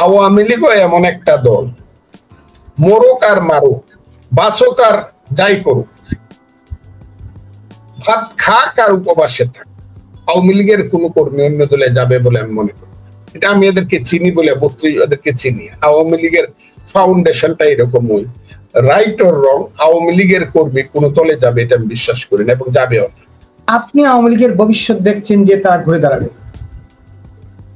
আওয়ামী লীগও এমন একটা দল, মরুক আর মারুক, বাসক আর যাই করুক, ভাত খাক আর উপবাসে থাক, আওয়ামী লীগের কোন কর্মী অন্য দলে যাবে বলে আমি মনে করি। এটা আমি এদেরকে চিনি বলে, এদেরকে চিনি। আওয়ামী লীগের ফাউন্ডেশনটা এরকম, ওই রাইট অর রং, আওয়ামী লীগের কর্মী কোন দলে যাবে এটা আমি বিশ্বাস করি না, এবং যাবেও না। আপনি আওয়ামী লীগের ভবিষ্যৎ দেখছেন যে তারা ঘুরে দাঁড়াবে?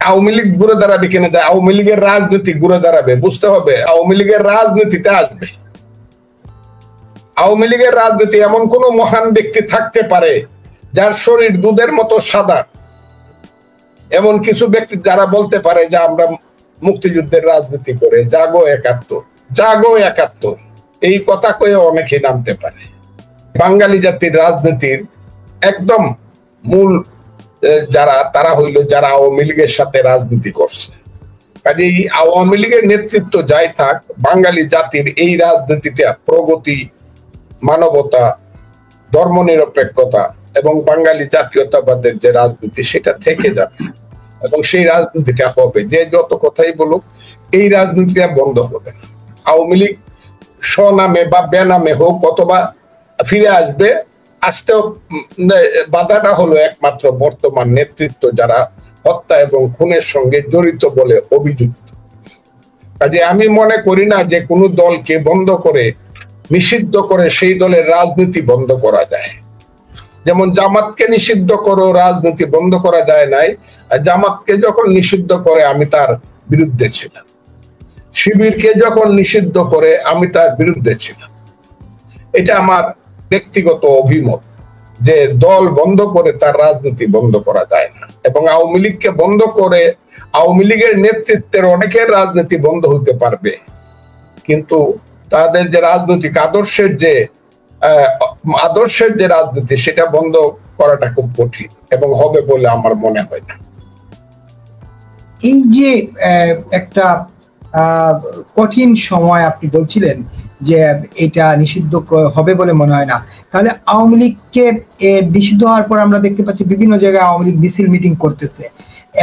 আওয়ামী লীগ ঘুরে দাঁড়াবে কিনা, আওয়ামী লীগের রাজনীতি ঘুরে দাঁড়াবে, বুঝতে হবে। আওয়ামী লীগের রাজনীতিতে আসবে, আওয়ামী লীগের রাজনীতি এমন কোন মহান ব্যক্তি থাকতে পারে যার শরীর দুধের মতো সাদা, এমন কিছু ব্যক্তি যারা বলতে পারে যে আমরা মুক্তিযুদ্ধের রাজনীতি করে জাগো ৭১, জাগো ৭১, এই কথা কয়ে অনেকে নামতে পারে। বাঙালি জাতির রাজনীতির একদম মূল যারা, তারা হইল যারা আওয়ামী লীগের সাথে রাজনীতি করছে। কাজে এই আওয়ামী লীগের নেতৃত্ব যাই থাক, বাঙালি জাতির এই রাজনীতিটা প্রগতি, মানবতা, ধর্মনিরপেক্ষতা এবং বাঙালি জাতীয়তাবাদের যে রাজনীতি সেটা থেকে যাবে, এবং সেই রাজনীতিটা হবে। যে যত কথাই বলুক, এই রাজনীতিটা বন্ধ হবে না। আওয়ামী লীগ স্বনামে বা বেনামে হোক অথবা ফিরে আসবে, আসতেও বাধাটা হলো একমাত্র বর্তমান নেতৃত্ব যারা হত্যা এবং খুনের সঙ্গে জড়িত বলে অভিযুক্ত। কাজে আমি মনে করি না যে কোনো দলকে বন্ধ করে, নিষিদ্ধ করে সেই দলের রাজনীতি বন্ধ করা যায়। যেমন জামাতকে নিষিদ্ধ করো, রাজনীতি বন্ধ করা যায় নাই। জামাতকে যখন নিষিদ্ধ করে আমি তার বিরুদ্ধে ছিলাম, শিবিরকে যখন নিষিদ্ধ করে আমি তার বিরুদ্ধে ছিলাম। এটা আমার ব্যক্তিগত অভিমত যে দল বন্ধ করে তার রাজনীতি বন্ধ করা যায় না, এবং আওয়ামী লীগকে বন্ধ করে আওয়ামী লীগের নেতৃত্বের অনেকের রাজনীতি বন্ধ হতে পারবে, কিন্তু তাদের যে রাজনৈতিক আদর্শের যে রাজনীতি সেটা বন্ধ করাটা খুব কঠিন এবং হবে বলে আমার মনে হয় না। এই যে একটা কঠিন সময় আপনি বলছিলেন যে এটা নিষিদ্ধ হবে বলে মনে হয় না, তাহলে আওয়ামী লীগকে নিষিদ্ধ হওয়ার পর আমরা দেখতে পাচ্ছি বিভিন্ন জায়গায় আওয়ামী লীগ মিছিল মিটিং করতেছে।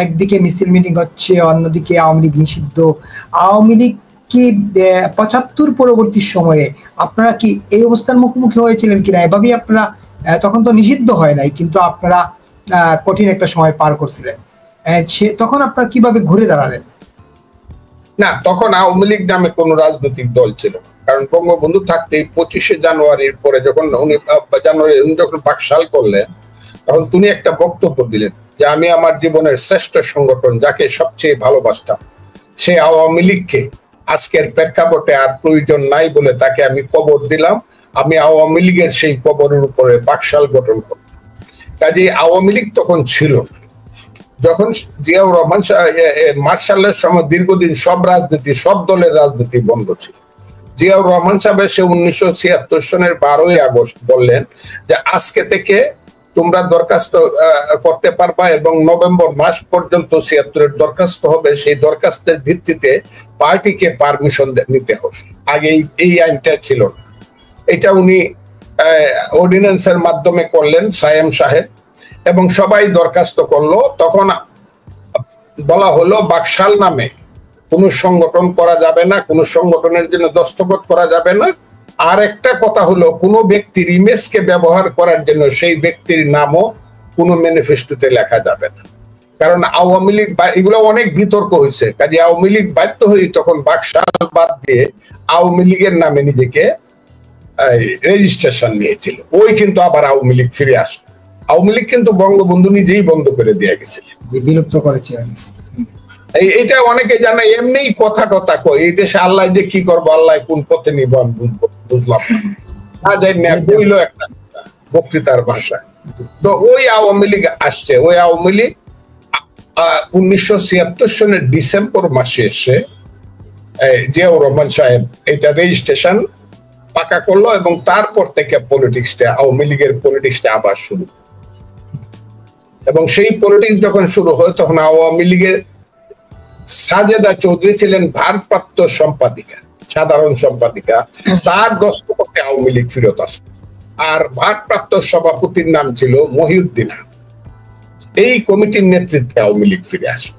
একদিকে মিছিল মিটিং হচ্ছে, অন্যদিকে আওয়ামী লীগ নিষিদ্ধ। আওয়ামী লীগ কি ৭৫ পরবর্তী সময়ে আপনারা কি এই অবস্থার মুখোমুখি হয়েছিলেন কিনা? এভাবেই আপনারা, তখন তো নিষিদ্ধ হয় নাই, কিন্তু আপনারা কঠিন একটা সময় পার করছিলেন, তখন আপনারা কিভাবে ঘুরে দাঁড়ালেন? না, তখন আওয়ামী লীগ নামে কোন রাজনৈতিক দল ছিল না, কারণ বঙ্গবন্ধু থাকতে ২৫শে জানুয়ারির পরে যখন উনি যখন বাকশাল করলেন, তখন তিনি একটা বক্তব্য দিলেন যে আমি আমার জীবনের শ্রেষ্ঠ সংগঠন যাকে সবচেয়ে ভালোবাসতাম সে আওয়ামী লীগকে আজকের প্রেক্ষাপটে আর প্রয়োজন নাই বলে তাকে আমি কবর দিলাম। আমি আওয়ামী লীগের সেই কবরের উপরে বাকশাল গঠন করলাম। কাজে আওয়ামী লীগ তখন ছিল না। যখন জিয়াউর রহমান মার্শালের সময় দীর্ঘদিন সব রাজনীতি, সব দলের রাজনীতি বন্ধ ছিল। জিয়াউর রহমান সাহেব সে ১৯৭৬ সনের ১২ই আগস্ট বললেন যে আজকে থেকে তোমরা দরখাস্ত করতে পারবা এবং নভেম্বর মাস পর্যন্ত ৭৬-এর দরখাস্ত হবে, সেই দরখাস্তের ভিত্তিতে পার্টিকে পারমিশন নিতে হবে। আগে এই আইনটা ছিল না, এটা উনি অর্ডিন্যান্সের মাধ্যমে করলেন সায়েম সাহেব, এবং সবাই দরখাস্ত করলো। তখন বলা হলো বাকশাল নামে কোনো সংগঠন করা যাবে না, কোনো সংগঠনের জন্য দস্তখত করা যাবে না। আর একটা কথা হলো কোনো ব্যক্তির ইমেজকে ব্যবহার করার জন্য সেই ব্যক্তির নামও কোনো ম্যানিফেস্টোতে লেখা যাবে না, কারণ আওয়ামী লীগ, এগুলো অনেক বিতর্ক হয়েছে। কাজে আওয়ামী লীগ বাধ্য হয়ে তখন বাকশাল বাদ দিয়ে আওয়ামী লীগের নামে নিজেকে রেজিস্ট্রেশন নিয়েছিল। ওই কিন্তু আবার আওয়ামী লীগ ফিরে আসলো। আওয়ামী লীগ কিন্তু বঙ্গবন্ধু নিজেই বন্ধ করে দিয়ে গেছিলেন, বিলুপ্ত করেছিলেন। এইটা অনেকে জানে, এমনি কথা টথা কয় এই দেশে আল্লাহ যে কি করবো, আল্লাহ কোন পথে নিব আমি বুঝলাম না, জানি না, কইলো একটা বক্তৃতার ভাষায়। তো ওই আওয়ামী লীগ আসছে, ওই আওয়ামী লীগ ১৯৭৬ সনের ডিসেম্বর মাসে এসে জিয়াউর রহমান সাহেব এটা রেজিস্ট্রেশন পাকা করলো, এবং তারপর থেকে পলিটিক্সটা, আওয়ামী লীগের পলিটিক্সটা আবার শুরু। এবং সেই পলিটিক্স যখন শুরু হয় তখন আওয়ামী লীগের সাজেদা চৌধুরী ছিলেন ভারপ্রাপ্ত সম্পাদিকা, সাধারণ সম্পাদিকা। তার দস্তখতে আওয়ামী লীগ ফেরত আসে, আর ভারপ্রাপ্ত সভাপতির নাম ছিল মহিউদ্দিন। এই কমিটির নেতৃত্বে আওয়ামী লীগ ফিরে আসে।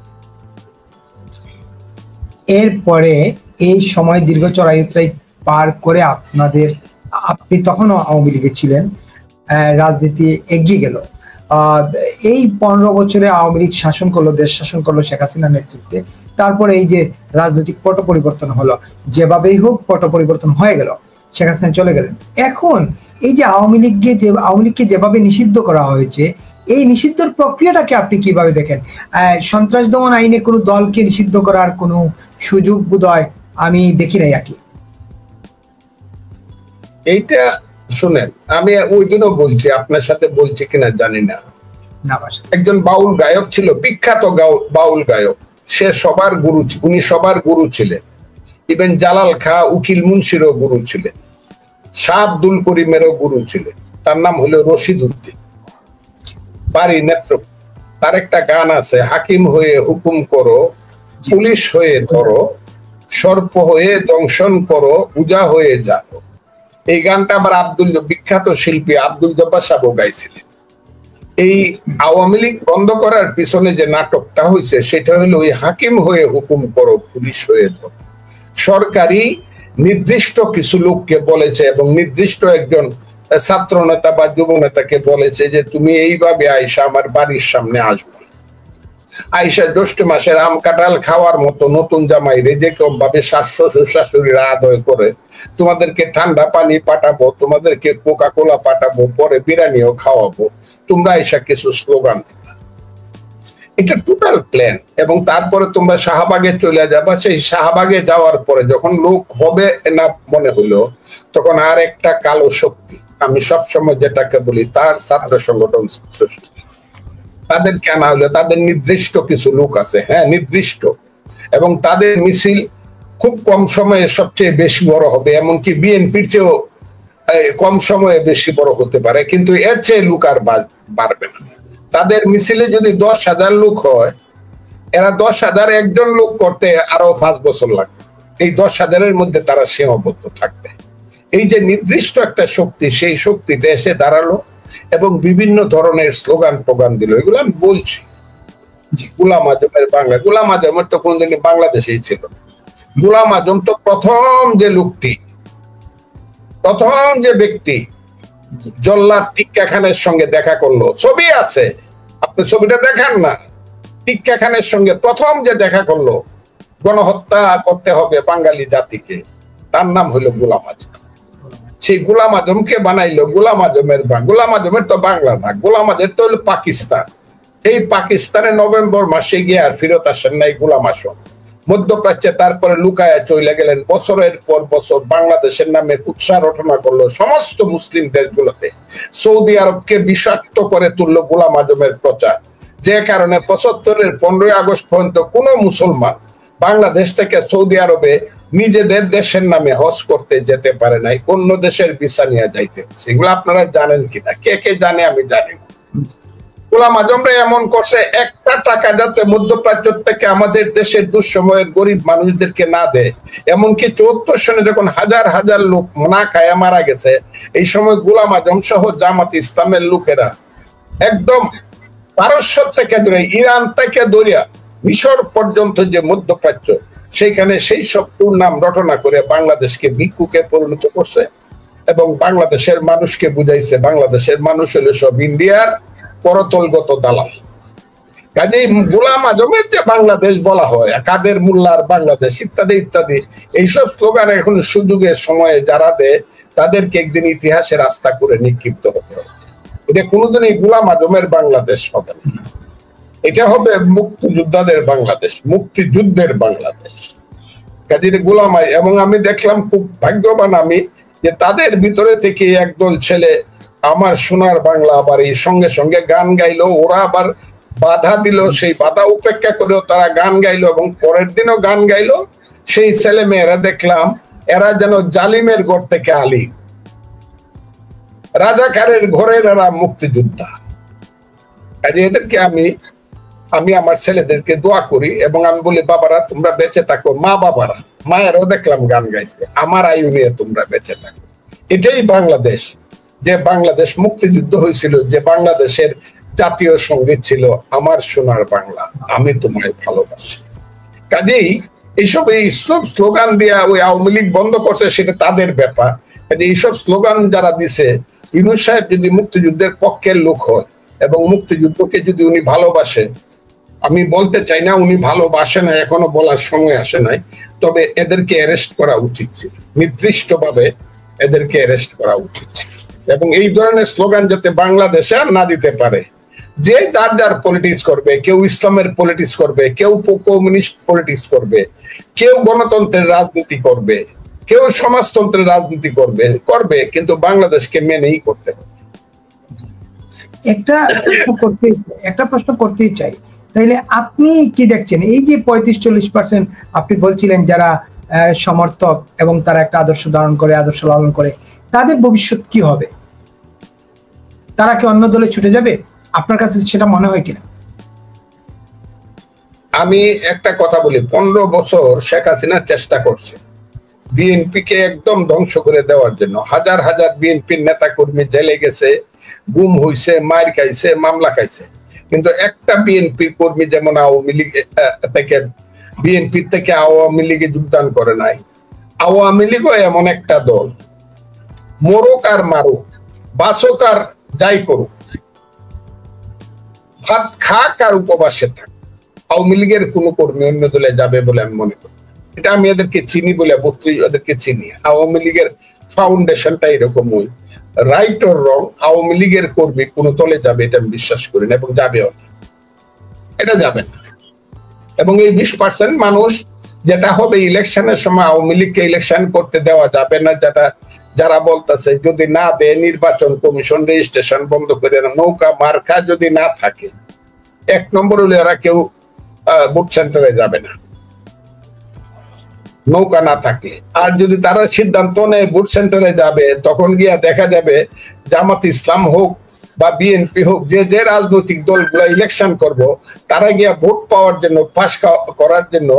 এরপরে এই সময় দীর্ঘ চড়াই পার করে আপনি তখনও আওয়ামী লীগে ছিলেন, রাজনীতি এগিয়ে গেল। এই 15 বছরে আওয়ামী লীগ শাসন করলো, দেশ শাসন করলো শেখ হাসিনার নেতৃত্বে। তারপরে এই যে রাজনৈতিক পট পরিবর্তন হলো, যেভাবেই হোক পট পরিবর্তন হয়ে গেল, শেখ হাসিনা চলে গেলেন। এখন এই যে আওয়ামী লীগকে যেভাবে নিষিদ্ধ করা হয়েছে, এই নিষিদ্ধর প্রক্রিয়াটাকে আপনি কিভাবে দেখেন? সন্ত্রাস দমন আইনে কোনো দলকে নিষিদ্ধ করার কোনো সুযোগ বোধহয় আমি দেখি নাই আর কি। এইটা শুনেন, আমি ওই দিনও বলছি, আপনার সাথে বলছি কিনা জানি না, একজন বাউল গায়ক ছিল, বিখ্যাত বাউল গায়ক, সে সবার গুরু, উনি সবার গুরু ছিলেন। ইভেন জালাল খা উকিল মুন্সিরও গুরু ছিলেন, শাহ আব্দুল করিমেরও গুরু ছিলেন। তার নাম হলো রশিদ উদ্দিন, বাড়ি নেত্রকোনা। তার একটা গান আছে, হাকিম হয়ে হুকুম করো, পুলিশ হয়ে ধরো, সর্প হয়ে দংশন করো, উজা হয়ে যাও। এই গানটা আবার বিখ্যাত শিল্পী আব্দুল জব্বার সাহেব গাইছিলেন। এই আওয়ামী লীগ বন্ধ করার পিছনে যে নাটকটা হয়েছে সেটা হলো ওই হাকিম হয়ে হুকুম করো, পুলিশ হয়ে ধরো। সরকারি নির্দিষ্ট কিছু লোককে বলেছে এবং নির্দিষ্ট একজন ছাত্র নেতা বা যুব নেতাকে বলেছে যে তুমি এইভাবে আইসা আমার বাড়ির সামনে আসবে, আইসা জ্যৈষ্ঠ মাসের আম কাঁঠাল খাওয়ার মতো নতুন জামাই রেজে কম ভাবে শ্বশুর শাশুড়িরা আদয় করে তোমাদেরকে ঠান্ডা পানি পাঠাবো, তোমাদেরকে কোকা কোলা পাঠাবো, পরে বিরিয়ানিও খাওয়াবো, তোমরা আইসা কিছু স্লোগান দিবা। এটা টোটাল প্ল্যান। এবং তারপরে তোমরা শাহবাগে চলে যাবা। সেই শাহবাগে যাওয়ার পরে যখন লোক হবে না মনে হলো, তখন আর একটা কালো শক্তি, আমি সবসময় যেটাকে বলি তার ছাত্র সংগঠন, তাদের কেন হলো, তাদের নির্দিষ্ট কিছু লোক আছে, হ্যাঁ নির্দিষ্ট, এবং তাদের মিছিল খুব কম সময়ে সবচেয়ে বেশি বড় হবে, এমনকি বিএনপির চেয়েও কম সময়ে বেশি বড় হতে পারে, কিন্তু এর চেয়ে লোক আর বাড়বে না। তাদের মিছিলে যদি 10,000 লোক হয়, এরা 10,000 একজন লোক করতে আরো 5 বছর লাগবে। এই 10,000-এর মধ্যে তারা সীমাবদ্ধ থাকবে। এই যে নির্দিষ্ট একটা শক্তি, সেই শক্তিতে এসে দাঁড়ালো এবং বিভিন্ন ধরনের স্লোগান টোগান দিল। এগুলো আমি বলছি। গোলাম আজমের বাংলা, গোলাম আজমের তো কোনদিন বাংলাদেশেই ছিল। গোলাম আজম তো প্রথম যে লোকটি, প্রথম যে ব্যক্তি জল্লাদ টিক্কা খানের সঙ্গে দেখা করলো, ছবি আছে, আপনি ছবিটা দেখান না, টিক্কা খানের সঙ্গে প্রথম যে দেখা করলো, গণহত্যা করতে হবে বাঙালি জাতিকে, তার নাম হলো গোলাম আজম। সেই গোলাম আজমকে বানাইলো গোলাম আজমের গোলাম আজমের তো বাংলা না, গোলাম আজম তো হলো পাকিস্তান। এই পাকিস্তানে নভেম্বর মাসে গিয়ে আর ফেরত আসেন নাই গোলাম আজম। মধ্যপ্রাচ্যে তারপরে লুকায়া চলে গেলেন, বছরের পর বছর বাংলাদেশের নামে কুৎসা রটনা করলো সমস্ত মুসলিম দেশগুলোতে। সৌদি আরবকে বিষাক্ত করে তুললো গোলাম আজমের প্রচার, যে কারণে 75-এর 15ই আগস্ট পর্যন্ত কোন মুসলমান বাংলাদেশ থেকে সৌদি আরবে নিজেদের দেশের নামে হজ করতে যেতে পারে নাই, অন্য দেশের ভিসা নিয়ে যাইতে। সেগুলো আপনারা জানেন কিনা, কে কে জানে আমি জানি। গোলাম আজমরা এমন করছে, একটা টাকা যাতে মধ্যপ্রাচ্য থেকে আমাদের দেশের দুঃসময়ের গরিব মানুষদেরকে না দেয়। এমনকি 74 সনে যখন হাজার হাজার লোক না খায়া মারা গেছে, এই সময় গোলাম আজম সহ জামাত ইসলামের লোকেরা একদম পারস্য থেকে ধরে, ইরান থেকে ধরিয়া মিশর পর্যন্ত যে মধ্যপ্রাচ্য, সেইখানে সেই সব নাম রটনা করে বাংলাদেশকে ভিক্ষুকে পরিণত করছে এবং বাংলাদেশের মানুষকে বুঝাইছে বাংলাদেশের মানুষ হলো সব ইন্ডিয়ার করতলগত দালাল। কাজেই গোলাম আজমের যে বাংলাদেশ বলা হয়, কাদের মোল্লার বাংলাদেশ ইত্যাদি ইত্যাদি, এইসব স্লোগান এখন সুযোগের সময়ে যারা দেয় তাদেরকে একদিন ইতিহাসের রাস্তা করে নিক্ষিপ্ত হতে হবে। এটা কোনোদিনই গোলাম আজমের বাংলাদেশ হবে না, এটা হবে মুক্তিযোদ্ধাদের বাংলাদেশ, মুক্তিযুদ্ধের বাংলাদেশ। কাজেই গোলাম, এবং আমি দেখলাম খুব ভাগ্যবান আমি যে তাদের ভিতরে থেকে একদল ছেলে আমার সোনার বাংলা আবার এই সঙ্গে সঙ্গে গান গাইলো, ওরা আবার বাধা দিল, সেই বাধা উপেক্ষা করেও তারা গান গাইলো এবং পরের দিনও গান গাইলো। সেই ছেলে মেয়েরা দেখলাম এরা যেন জালিমের ঘর থেকে আলিম, রাজাকারের ঘরের এরা মুক্তিযোদ্ধা। কাজে এদেরকে আমি আমার ছেলেদেরকে দোয়া করি এবং আমি বলি বাবারা তোমরা বেঁচে থাকো, মা বাবারা, মায়েরাও দেখলাম গান গাইছে, আমার আয়ু নিয়ে তোমরা বেঁচে থাকো। এটাই বাংলাদেশ, যে বাংলাদেশ মুক্তিযুদ্ধ হয়েছিল, যে বাংলাদেশের জাতীয় সঙ্গীত ছিল আমার সোনার বাংলা, আমি তোমায় ভালোবাসি। কাজেই এইসব এইসব স্লোগান দিয়া ওই আওয়ামী লীগ বন্ধ করছে, সেটা তাদের ব্যাপার। এইসব স্লোগান যারা দিছে, ইউনূস সাহেব যদি মুক্তিযুদ্ধের পক্ষের লোক হয় এবং মুক্তিযুদ্ধকে যদি উনি ভালোবাসে, আমি বলতে চাই না উনি ভালোবাসে না, এখনো বলার সময় আসে নাই, তবে এদেরকে অ্যারেস্ট করা উচিত ছিল, নির্দিষ্টভাবে এদেরকে অ্যারেস্ট করা উচিত ছিল। এবং এই ধরনের স্লোগান যাতে বাংলাদেশে আর না দিতে পারে। যে যার যার পলিটিক্স করবে, কেউ ইসলামের পলিটিক্স করবে, কেউ কমিউনিস্ট পলিটিক্স করবে, কেউ গণতন্ত্রের রাজনীতি করবে, কেউ সমাজতন্ত্রের রাজনীতি করবে, কিন্তু বাংলাদেশকে মেনেই করতে হবে। একটা প্রশ্ন করতেই চাই, তাইলে আপনি কি দেখছেন এই যে 35-40% আপনি বলছিলেন যারা সমর্থক এবং তারা একটা আদর্শ ধারণ করে, আদর্শ লালন করে, তাদের ভবিষ্যৎ কি হবে? তারা কি অন্য দলে ছুটে যাবে? আপনার কাছে সেটা মনে হয় কিনা? আমি একটা কথা বলি, 15 বছর শেখ হাসিনা চেষ্টা করছে বিএনপি কে একদম ধ্বংস করে দেওয়ার জন্য। হাজার হাজার বিএনপির নেতা কর্মী জেলে গেছে, গুম হইছে, মার খাইছে, মামলা খাইছে, কিন্তু একটা বিএনপি কর্মী যেমন আওয়ামী লীগ থেকে বিএনপি থেকে আওয়ামী লীগে যোগদান করে নাই। আওয়ামী লীগও এমন একটা দল, মরুক আর মারুক, বাসক আর যাই করুক, ভাত খাক আর উপবাসে থাক, আওয়ামী লীগের কোন কর্মী অন্য দলে যাবে বলে আমি মনে করি। এটা আমি এদেরকে চিনি বলে, 32 এদেরকে চিনি। আওয়ামী লীগের ফাউন্ডেশনটা এরকম, ওই রাইট অর রং, আওয়ামী লীগের কর্মী কোন দলে যাবে এটা আমি বিশ্বাস করি না, এবং যাবেও না, এটা যাবে না। এবং এই 20% মানুষ যেটা হবে ইলেকশনের সময়, আওয়ামী লীগকে ইলেকশন করতে দেওয়া যাবে না, যারা বলতেছে যদি না দেয় নির্বাচন কমিশন রেজিস্ট্রেশন বন্ধ করে, নৌকা মার্কা যদি না থাকে, 1 নম্বর হলে এরা কেউ ভোট সেন্টারে যাবে না নৌকা না থাকলে। আর যদি তারা সিদ্ধান্ত নেয় ভোট সেন্টারে যাবে, তখন গিয়া দেখা যাবে জামাত ইসলাম হোক বা বিএনপি হোক, যে রাজনৈতিক দলগুলা ইলেকশন করব, তারা গিয়া ভোট পাওয়ার জন্য, পাস করার জন্য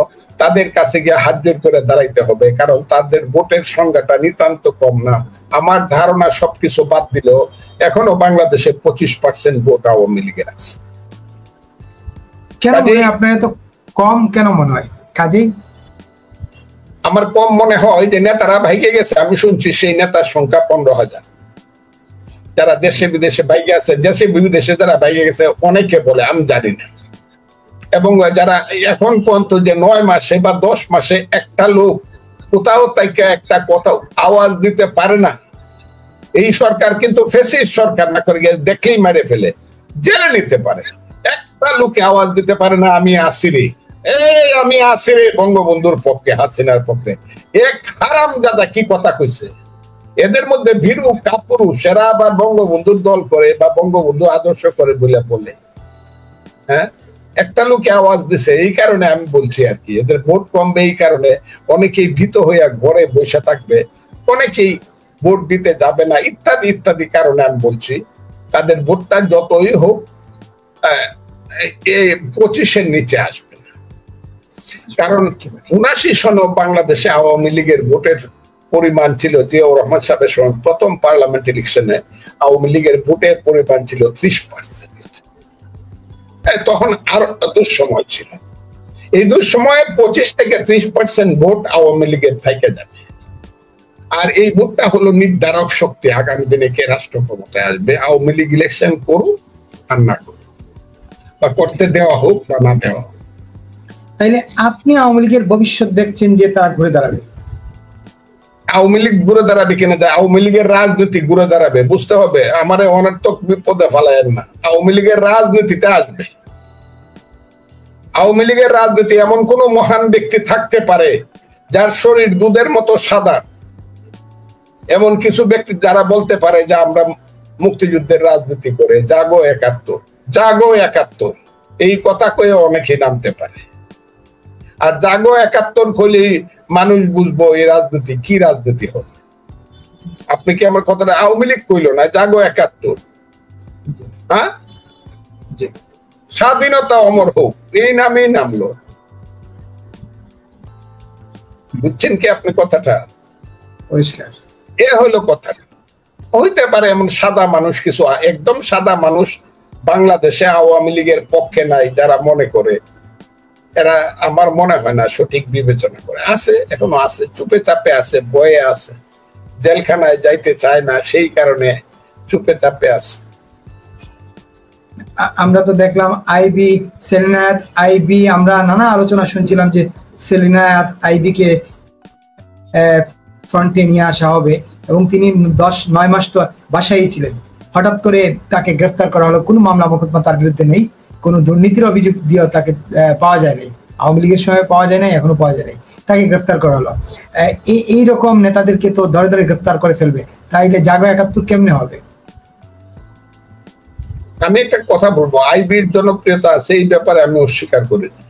তাদের কাছে গিয়ে হাত জোর করে দাঁড়াইতে হবে, কারণ তাদের ভোটের সংখ্যাটা নিতান্ত কম না। আমার ধারণা সবকিছু বাদ দিল এখনো বাংলাদেশে 25% ভোট আওয়ামী লীগের আছে। কেন আপনার এত কম কেন মনে হয়? কাজেই আমার কম মনে হয় যে নেতারা ভাইগে গেছে। আমি শুনছি সেই নেতার সংখ্যা 15,000, যারা দেশে বিদেশে ভাইগে আছে। দেশে বিদেশে যারা ভাইগে গেছে অনেকে বলে, আমি জানি না। এবং যারা এখন পর্যন্ত যে 9 মাসে বা 10 মাসে একটা লোক কোথাও থেকে একটা কথা আওয়াজ দিতে পারে না, এই সরকার কিন্তু ফ্যাসিস্ট সরকার না, করে দেখলেই মেরে ফেলে, জেলে নিতে পারে। একটা লোকে আওয়াজ দিতে পারে না আমি আসি রে, আমি আসি রে বঙ্গবন্ধুর পক্ষে, হাসিনার পক্ষে। এক হারামজাদা কি কথা কইছে। এদের মধ্যে ভীরু কাপুরুষ, এরা আবার বঙ্গবন্ধুর দল করে বা বঙ্গবন্ধু আদর্শ করে বলে, হ্যাঁ, একটা লোকে আওয়াজ দিছে। এই কারণে আমি বলছি আর কি, এদের ভোট কমবে, এই কারণে অনেকেই ভীত হইয়া ঘরে বসে থাকবে, অনেকেই ভোট দিতে যাবে না, ইত্যাদি ইত্যাদি কারণে আমি বলছি তাদের ভোটটা যতই হোক 25-এর নিচে আসবে না। কারণ 79 সনে বাংলাদেশে আওয়ামী লীগের ভোটের পরিমাণ ছিল, জিয়াউর রহমান সাহেবের সময় প্রথম পার্লামেন্ট ইলেকশনে আওয়ামী লীগের ভোটের পরিমাণ ছিল 30%। তখন আর দুঃসময় ছিল। এই দুঃসময়ে 25 থেকে 30% ভোট আওয়ামী লীগের থেকে যাবে। আর এই ভোটটা হলো নির্ধারক শক্তি আগামী দিনে কে রাষ্ট্র ক্ষমতায় আসবে। আওয়ামী লীগ ইলেকশন করুক আর না করুক, বা করতে দেওয়া হোক বা না দেওয়া হোক। তাইলে আপনি আওয়ামী লীগের ভবিষ্যৎ দেখছেন যে তারা ঘুরে দাঁড়াবে? আওয়ামী লীগ ঘুরে দাঁড়াবে কিনা, আওয়ামী লীগের রাজনীতি ঘুরে দাঁড়াবে, বুঝতে হবে। আমার অনর্থক বিপদে ফেলায়েন না। আওয়ামী লীগের রাজনীতিতে আসবে। আওয়ামী লীগের রাজনীতি এমন কোন মহান ব্যক্তি থাকতে পারে যার শরীর দুধের মতো সাদা, এমন কিছু ব্যক্তি যারা বলতে পারে যে আমরা মুক্তিযুদ্ধের রাজনীতি করে জাগো 71, জাগো 71, এই কথা কয়ে অনেকে নামতে পারে। আর জাগো 71 কইলেই মানুষ বুঝবো এই রাজনীতি কি রাজনীতি হবে। আপনি কি আমার কথাটা, আওয়ামী লীগ কইলো না, জাগো 71, হ্যাঁ, স্বাধীনতা অমর হোক, এই নামেই নামলো। বুঝছেন কি আপনি কথাটা? পরিষ্কার। এ হলো কথা। হইতে পারে এমন সাদা মানুষ, কিছু একদম সাদা মানুষ বাংলাদেশে আওয়ামী লীগের পক্ষে নাই, যারা মনে করে এরা আমার মনে হয় না সঠিক বিবেচনা করে। আছে, এখনো আছে, চুপে চাপে আছে, ভয়ে আছে, জেলখানায় যাইতে চায় না, সেই কারণে চুপে চাপে আছে। আমরা তো দেখলাম আইবি, সেলিনায়াত আইবি, আমরা নানা আলোচনা শুনছিলাম যে সেলিনায়াত আইবি কে ফ্রন্টে নিয়ে আসা হবে, এবং তিনি 9 মাস তো বাসায় ছিলেন। হঠাৎ করে তাকে গ্রেফতার করা হলো, কোনো মামলা মোকদ্দমা তার বিরুদ্ধে নেই, কোনো দুর্নীতির অভিযোগ দিয়েও তাকে পাওয়া যায় নাই, আওয়ামী লীগের সময় পাওয়া যায় নাই, এখনো পাওয়া যায় নাই, তাকে গ্রেফতার করা হলো। এইরকম নেতাদেরকে তো ধরে ধরে গ্রেফতার করে ফেলবে, তাইলে জাগো 71 কেমনে হবে? আমি একটা কথা বলবো, আইবির জনপ্রিয়তা আছে, এই ব্যাপারে আমি অস্বীকার করি না,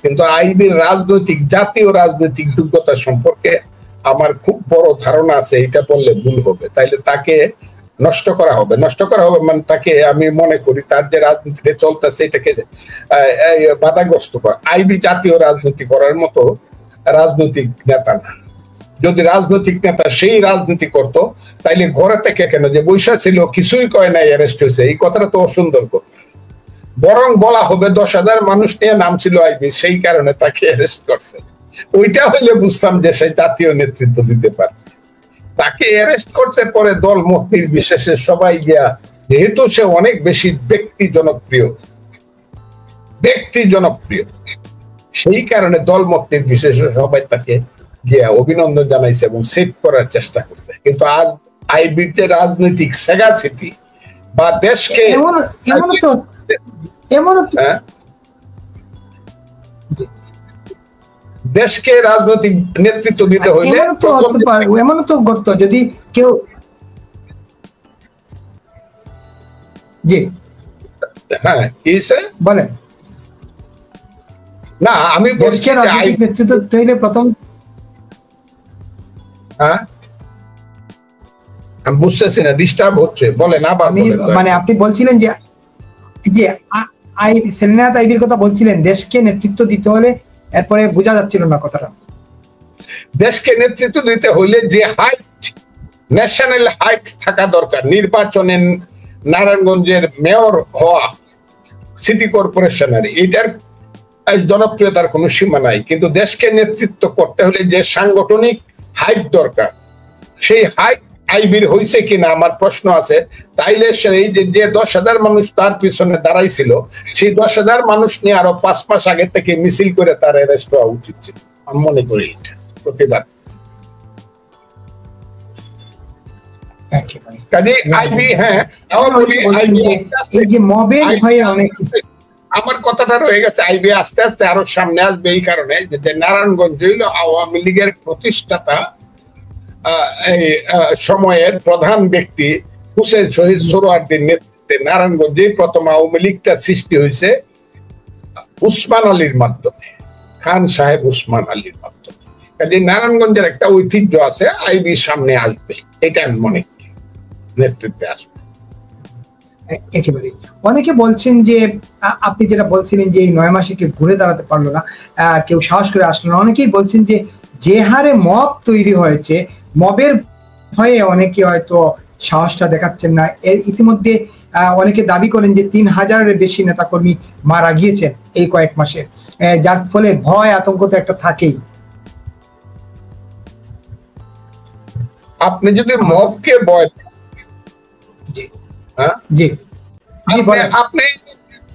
কিন্তু আইবির রাজনৈতিক, জাতীয় রাজনৈতিক যোগ্যতা সম্পর্কে আমার খুব বড় ধারণা আছে। এটা বললে ভুল হবে। তাইলে তাকে নষ্ট করা হবে, নষ্ট করা হবে মানে তাকে, আমি মনে করি তার যে রাজনীতিতে চলতেছে এটাকে বাধাগ্রস্ত করা। আইবি জাতীয় রাজনীতি করার মতো রাজনৈতিক নেতা না। যদি রাজনৈতিক নেতা সেই রাজনীতি করত, তাইলে ঘরে থেকে কেন যে বৈশা ছিল, কিছুই কয় নাই, অ্যারেস্ট হয়েছে, এই কথাটা তো অসুন্দর কথা। বরং বলা হবে 10,000 মানুষ নিয়ে নাম ছিল আইবি, সেই কারণে তাকে অ্যারেস্ট করছে। ওইটা হইলে বুঝতাম যে সে জাতীয় নেতৃত্ব দিতে পারে। তাকে অ্যারেস্ট করছে পরে দল মত নির্বিশেষে সবাই গিয়া, যেহেতু সে অনেক বেশি ব্যক্তি জনপ্রিয়, সেই কারণে দল মত নির্বিশেষে সবাই তাকে গিয়া অভিনন্দন জানাইছে এবং সেভ করার চেষ্টা করছে। কিন্তু আজ আইবির যে রাজনৈতিক সেগাসিটি বা দেশকে দেশকে রাজনৈতিক নেতৃত্ব দিতে হইলে এমন তো করত যদি কেউ, জি হ্যাঁ কি বলেন না, আমি দেশকে রাজনৈতিক নেতৃত্ব দিতে হইলে প্রথম, হ্যাঁ আমি বুঝতেছি না, ডিস্টার্ব হচ্ছে, বলেন আবার। মানে আপনি বলছিলেন যে সেলিনায়াত আইবির কথা বলছিলেন, দেশকে নেতৃত্ব দিতে হলে, এরপরে বোঝা যাচ্ছিল না কথাটা। দেশকে নেতৃত্ব দিতে হইলে যে হাইট, ন্যাশনাল হাইট থাকা দরকার। নির্বাচনে নারায়ণগঞ্জের মেয়র হওয়া, সিটি কর্পোরেশনের, এটার জনপ্রিয়তার কোনো সীমা নাই। কিন্তু দেশকে নেতৃত্ব করতে হলে যে সাংগঠনিক হাইট দরকার, সেই হাইট আইবির হয়েছে কিনা আমার প্রশ্ন আছে। তাইলে সেই যে 10,000 মানুষ তার পিছনে দাঁড়াইছিল, সেই 10,000 মানুষ নিয়ে আরো 5 মাস আগে থেকে মিছিল করে তার অ্যারেস্ট হওয়া উচিত ছিল, আমি মনে করি। প্রতিবাদ আমার কথাটা রয়ে গেছে। আইবি আস্তে আস্তে আরো সামনে আসবে এই কারণে যে নারায়ণগঞ্জ হইল আওয়ামী লীগের প্রতিষ্ঠাতা সময়ের প্রধান ব্যক্তি হুসেন শহীদ সোহরাওয়ার্দীর নেতৃত্বে নারায়ণগঞ্জে প্রথম আওয়ামী লীগটা সৃষ্টি হয়েছে উসমান আলীর মাধ্যমে, খান সাহেব উসমান আলীর মাধ্যমে। কাজে নারায়ণগঞ্জের একটা ঐতিহ্য আছে, আইবি সামনে আসবে, এটা আমি মনে করি, নেতৃত্বে আসবে। একেবারে অনেকে বলছেন যে আপনি যেটা বলছিলেন যে এই 9 মাসে কেউ ঘুরে দাঁড়াতে পারলো না, কেউ সাহস করে আসলো না। অনেকেই বলছেন যে হারে মব তৈরি হয়েছে, মবের ভয়ে অনেকে হয়তো সাহসটা দেখাচ্ছেন না। এর ইতিমধ্যে অনেকে দাবি করেন যে 3,000-এর বেশি নেতাকর্মী মারা গিয়েছেন এই কয়েক মাসে, যার ফলে ভয় আতঙ্ক তো একটা থাকেই। আপনি যদি মবকে ভয়,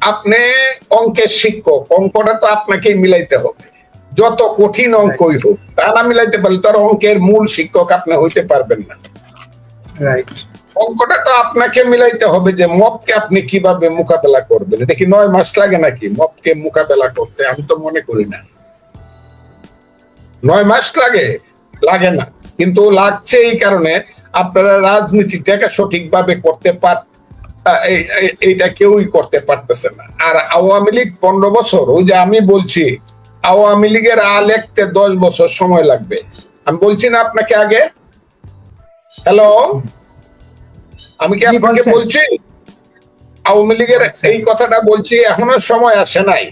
আপনি অঙ্কের শিক্ষক, অঙ্কটা তো আপনাকে মিলাইতে হবে, যত কঠিন অঙ্কই হোক, তা না মিলাইতে পারলে তার অঙ্কের মূল শিক্ষক আপনি হইতে পারবেন না। অঙ্কটা তো আপনাকে মিলাইতে হবে যে মবকে আপনি কিভাবে মোকাবেলা করবেন। এটা কি 9 মাস লাগে নাকি মবকে মোকাবেলা করতে? আমি তো মনে করি না 9 মাস লাগে না, কিন্তু লাগছে এই কারণে আপনারা রাজনীতিটাকে সঠিকভাবে করতে এইটা কেউই করতে পারতেছে না। আর আওয়ামী লীগ 15 বছর, ওই যে আমি বলছি আওয়ামী লীগের লিখতে 10 বছর সময় লাগবে, আমি বলছি না আপনাকে আগে। হ্যালো, আমি কি আপনাকে বলছি আওয়ামী লীগের এই কথাটা বলছি? এখনো সময় আসে নাই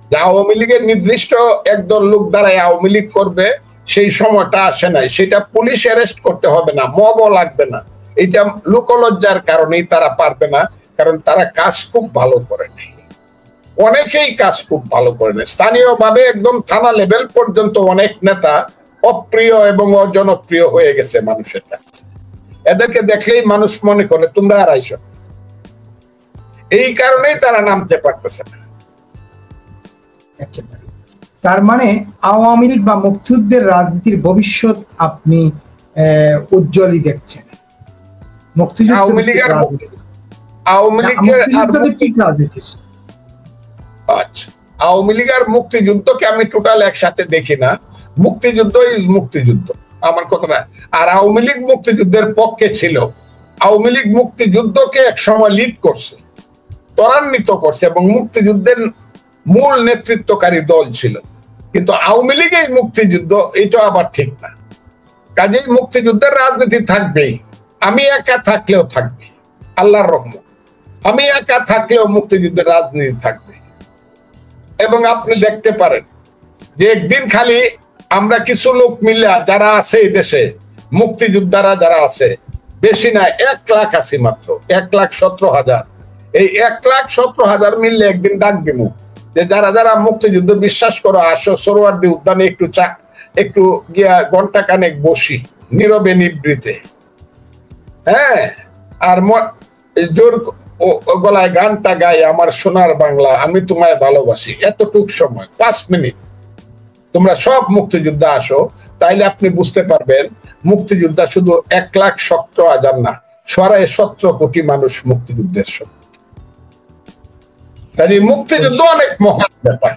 যে আওয়ামী লীগের নির্দিষ্ট একদল লোক দ্বারাই আওয়ামী লীগ করবে, সেই সময়টা আসে নাই। সেটা পুলিশ অ্যারেস্ট করতে হবে না, মবও লাগবে না। এটা লোকলজ্জার কারণেই তারা পারবে না, কারণ তারা কাজ খুব ভালো করে নাই। অনেকেই কাজ খুব ভালো করেন, স্থানীয়ভাবে একদম থানা লেভেল পর্যন্ত অনেক নেতা অপ্রিয় এবং অজনপ্রিয় হয়ে গেছে মানুষের কাছে। এদেরকে দেখলেই মানুষ মনে করে তোমরা আর আইসো, এই কারণেই তারা নামতে পারতেছে না। তার মানে আওয়ামী লীগ বা মুক্তিযুদ্ধের রাজনীতির ভবিষ্যৎ আপনি উজ্জ্বলই দেখছেন? আওয়ামী লীগের আচ্ছা, আওয়ামী লীগ আর মুক্তিযুদ্ধকে আমি টোটাল একসাথে দেখি না। মুক্তিযুদ্ধ ইজ মুক্তিযুদ্ধ, আমার কথা না। আর আওয়ামী লীগ মুক্তিযুদ্ধের পক্ষে ছিল, আওয়ামী লীগ মুক্তিযুদ্ধকে এক সময় লিড করছে, ত্বরান্বিত করছে এবং মুক্তিযুদ্ধের মূল নেতৃত্বকারী দল ছিল। কিন্তু আওয়ামী লীগ এই মুক্তিযুদ্ধ, এটা আবার ঠিক না। কাজেই মুক্তিযুদ্ধের রাজনীতি থাকবেই, আমি একা থাকলেও থাকবে, আল্লাহর রহমত। আমি একা থাকলেও মুক্তিযুদ্ধের রাজনীতি থাকবে। এবং আপনি দেখতে পারেন যে একদিন খালি আমরা কিছু লোক মিলে যারা আছে এই দেশে, মুক্তিযোদ্ধারা যারা আছে, বেশি না, 1 লাখ আছি মাত্র, 1,17,000। এই 1,17,000 মিললে একদিন ডাক দিব যে যারা যারা মুক্তিযুদ্ধ বিশ্বাস করো, আসো সরোয়ার্দী উদ্যানে একটু গিয়া ঘন্টা কানেক বসি নীরবে নিবৃতে, হ্যাঁ, আর জোর গলায় গানটা গাই, আমার সোনার বাংলা আমি তোমায় ভালোবাসি। এতটুক সময় 5 মিনিট তোমরা সব মুক্তিযোদ্ধা আসো, তাইলে আপনি বুঝতে পারবেন মুক্তিযোদ্ধা শুধু 1,17,000 না, 17 কোটি মানুষ মুক্তিযুদ্ধের সময়। কাজে মুক্তিযুদ্ধ অনেক মহান ব্যাপার।